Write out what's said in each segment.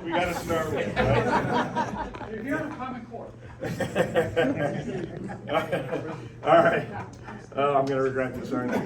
gotta start with, right? If you're on a common core. All right. Oh, I'm gonna regret this, aren't I?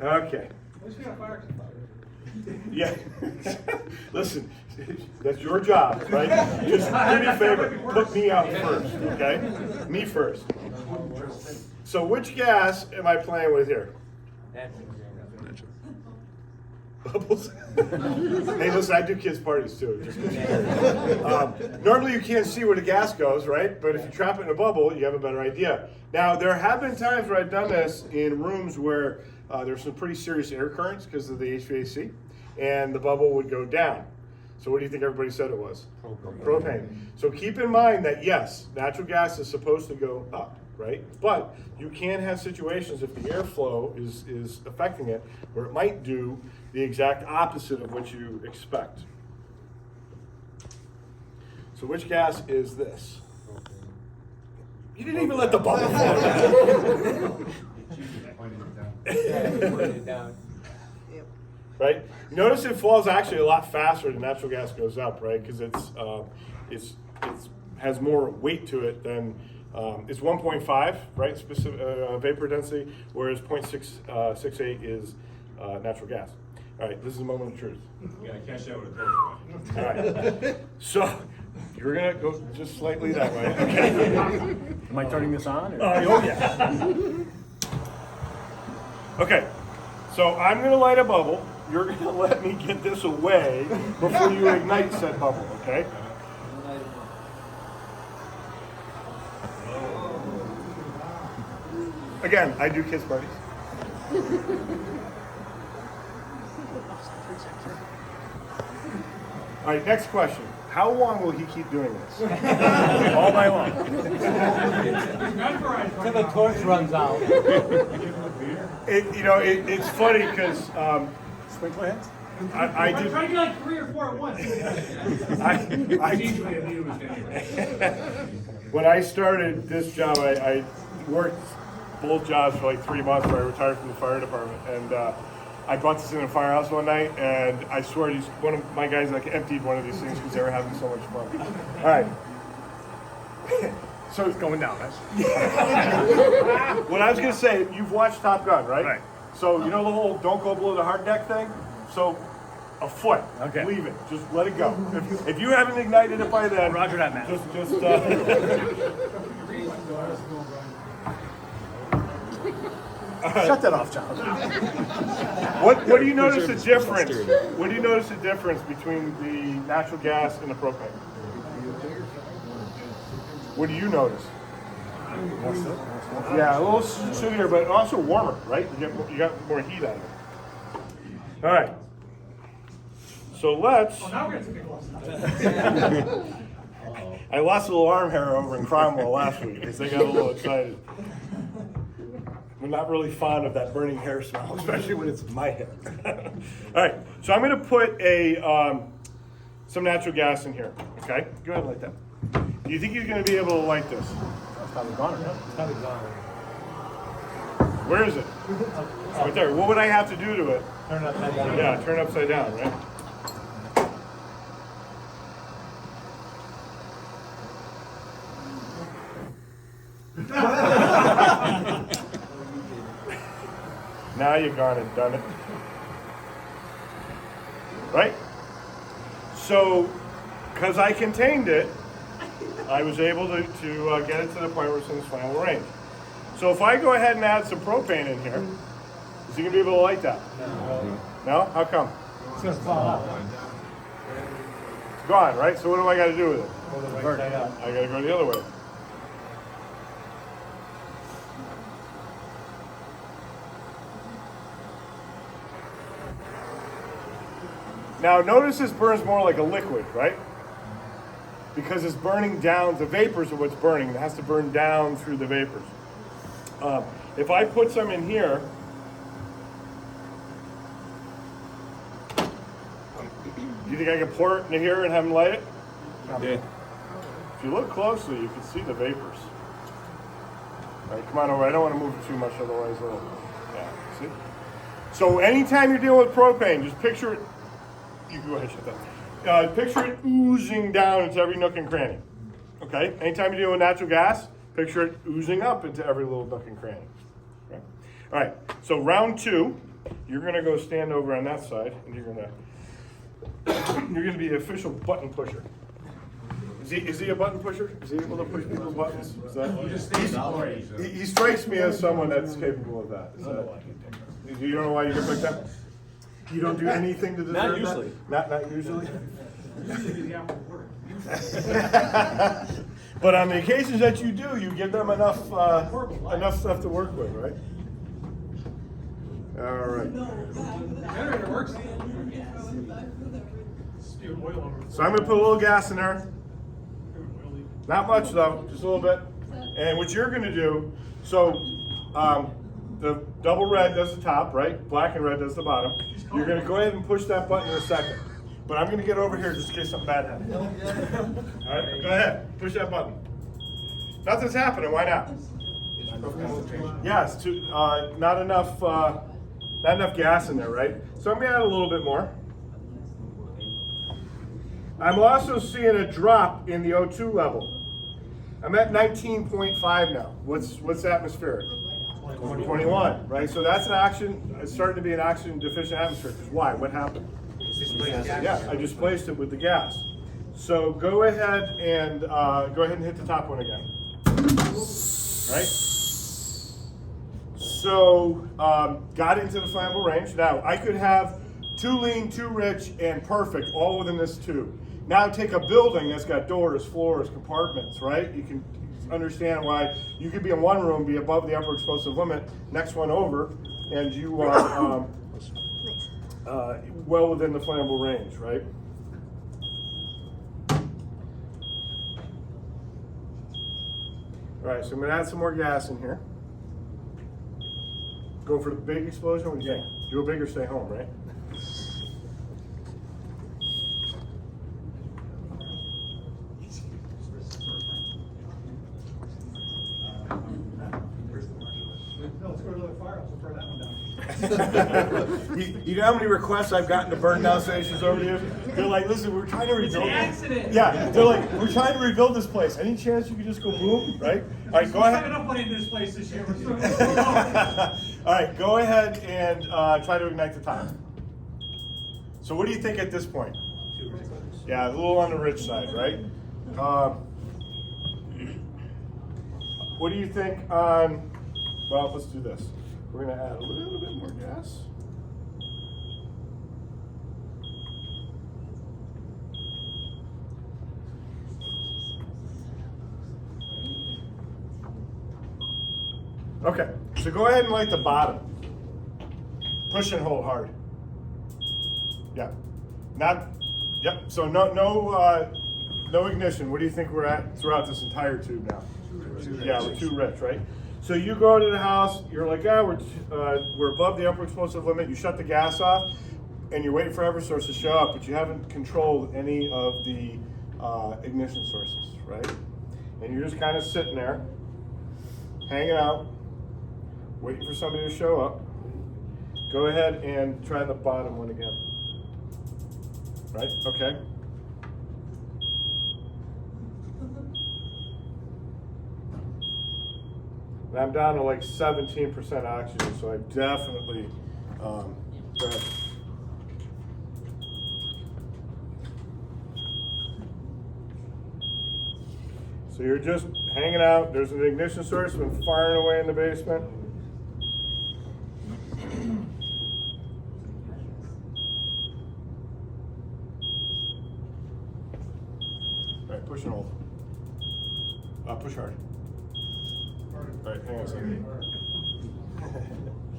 Okay. At least we got fire extinguisher. Yeah. Listen, that's your job, right? Just do me a favor, put me out first, okay? Me first. So which gas am I playing with here? Bubbles? Hey, listen, I do kids' parties too. Just normally you can't see where the gas goes, right? But if you trap it in a bubble, you have a better idea. Now, there have been times where I've done this in rooms where there's some pretty serious air currents because of the HVAC, and the bubble would go down. So what do you think everybody said it was? Propane. So keep in mind that yes, natural gas is supposed to go up, right? But you can have situations if the airflow is affecting it where it might do the exact opposite of what you expect. So which gas is this? You didn't even let the bubble fall. Right? Notice it falls actually a lot faster than natural gas goes up, right? Because it's has more weight to it than it's 1.5, right? Specific vapor density, whereas 0.668 is natural gas. All right, this is a moment of truth. You gotta catch that with a torch. All right. So you're gonna go just slightly that way. Okay. Am I turning this on? Or? Oh yeah. Okay. So I'm gonna light a bubble. You're gonna let me get this away before you ignite said bubble. Okay. Again, I do kids parties. All right, next question. How long will he keep doing this? All night long. Till the torch runs out. It's funny because Sprinkler heads? I I'm did. trying to get like 3 or 4 at once. When I started this job, I worked both jobs for like 3 months where I retired from the fire department. And I brought this in a firehouse one night, and I swear one of my guys like emptied one of these things because they were having so much fun. All right. So it's going down, right? What I was going to say, you've watched Top Gun, right? Right. So you know the whole don't go below the hard deck thing? So a foot. Okay. Leave it. Just let it go. If you haven't ignited it by then, Roger that, man. Shut that off, John. What do you notice the difference? What do you notice the difference between the natural gas and the propane? What do you notice? Yeah, a little sootier, but also warmer, right? You got more heat out of it. All right. So let's. Oh, now we're gonna take a close I lost a little arm hair over in Cromwell last week because they got a little excited. I'm not really fond of that burning hair smell, especially when it's my hair. All right, so I'm going to put some natural gas in here. Okay, go ahead and light that. Do you think he's going to be able to light this? It's probably gone, right? It's probably gone. Where is it? Right there. What would I have to do to it? Turn it upside down. Yeah, turn it upside down, right? Now you've gone and done it. Right? So, because I contained it, I was able to get it to the point where it's in its final range. So if I go ahead and add some propane in here, is he going to be able to light that? No? How come? It's gonna fall out. It's gone, right? So what do I got to do with it? Hold it right side up. I got to go the other way. Now notice this burns more like a liquid, right? Because it's burning down, the vapors are what's burning. It has to burn down through the vapors. If I put some in here, do you think I can pour it in here and have him light it? Yeah. If you look closely, you can see the vapors. All right, come on over. I don't want to move it too much, otherwise it'll, yeah, see? So anytime you're dealing with propane, just picture it You go ahead, shut that. Picture it oozing down into every nook and cranny. Okay? Anytime you deal with natural gas, picture it oozing up into every little nook and cranny. Okay? All right, so round 2, you're gonna go stand over on that side, and you're gonna be the official button pusher. Is he a button pusher? Is he able to push people's buttons? Is that, he strikes me as someone that's capable of that. Is that, you don't know why you get picked up? You don't do anything to deserve Not usually. that? Not usually? But on the occasions that you do, you give them enough stuff to work with, right? All right. Generator works. So I'm going to put a little gas in there. Not much though, just a little bit. And what you're going to do, so the double red does the top, right? Black and red does the bottom. You're going to go ahead and push that button in a second. But I'm going to get over here just in case something bad happens. All right, go ahead, push that button. Nothing's happening. Why not? Yeah, it's too, not enough gas in there, right? So I'm going to add a little bit more. I'm also seeing a drop in the O2 level. I'm at 19.5 now. What's atmospheric? 21, right? So that's an oxygen. It's starting to be an oxygen deficient atmosphere. Because why? What happened? Yeah, I displaced it with the gas. So go ahead and hit the top one again. Right? So got into the flammable range. Now I could have too lean, too rich, and perfect all within this tube. Now take a building that's got doors, floors, compartments, right? You can understand why you could be in one room, be above the upper explosive limit, next one over, and you are well within the flammable range, right? All right, so I'm gonna add some more gas in here. Go for the big explosion? What do you think? Do a big or stay home, right? Let's go to the firehouse and throw that one down. You know how many requests I've gotten to burn down stations over the years? They're like, listen, we're trying to rebuild. It's an accident. Yeah, they're like, we're trying to rebuild this place. Any chance you could just go boom, right? All right, go We're ahead. not enough money in this place this year. All right, go ahead and try to ignite the top. So what do you think at this point? Yeah, a little on the rich side, right? What do you think on, well, let's do this. We're gonna add a little bit more gas. Okay, so go ahead and light the bottom. Push and hold hard. Yeah, yep, so no ignition. What do you think we're at throughout this entire tube now? Yeah, we're too rich, right? So you go to the house, you're like, we're above the upper explosive limit, you shut the gas off, and you're waiting for Eversource to show up, but you haven't controlled any of the ignition sources, right? And you're just kind of sitting there, hanging out, waiting for somebody to show up. Go ahead and try the bottom one again. Right, okay. And I'm down to like 17% oxygen, so I definitely, so you're just hanging out. There's an ignition source been firing away in the basement. All right, push and hold. Push hard. All right, hang on a second.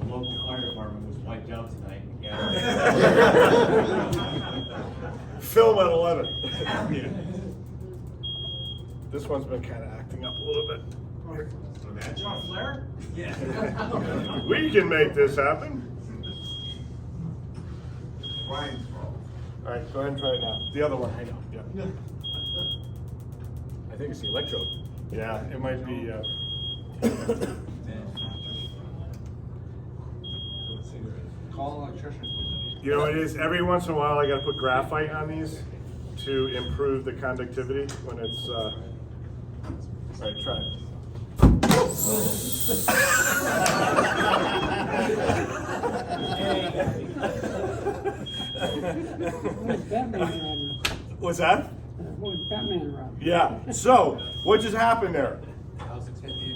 The local fire department was wiped out tonight. Yeah. Film at 11. Yeah. This one's been kind of acting up a little bit. You want a flare? Yeah. We can make this happen. Brian's fault. All right, go ahead and try it now. The other one, I know. Yeah. I think it's the electrode. Yeah, it might be. Call an electrician. You know, it is, every once in a while I gotta put graphite on these to improve the conductivity when it's, right, try it. What's that? Batman around. Yeah, so what just happened there?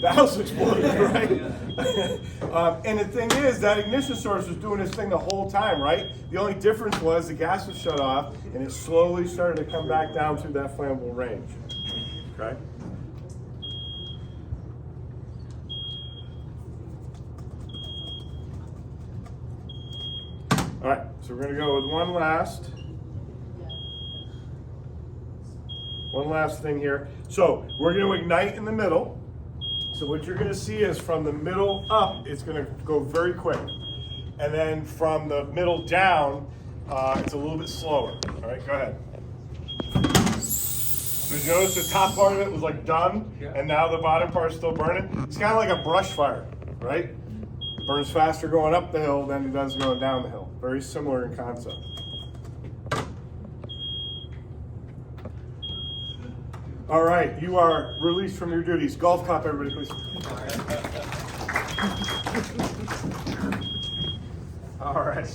The house exploded, right? And the thing is, that ignition source was doing this thing the whole time, right? The only difference was the gas was shut off and it slowly started to come back down through that flammable range, okay? All right, so we're gonna go with one last thing here. So we're gonna ignite in the middle. So what you're gonna see is from the middle up, it's gonna go very quick. And then from the middle down, it's a little bit slower. All right, go ahead. So you notice the top part of it was like done, and now the bottom part is still burning. It's kind of like a brush fire, right? Burns faster going up the hill than it does going down the hill. Very similar in concept. All right, you are released from your duties. Golf clap, everybody, please. All right.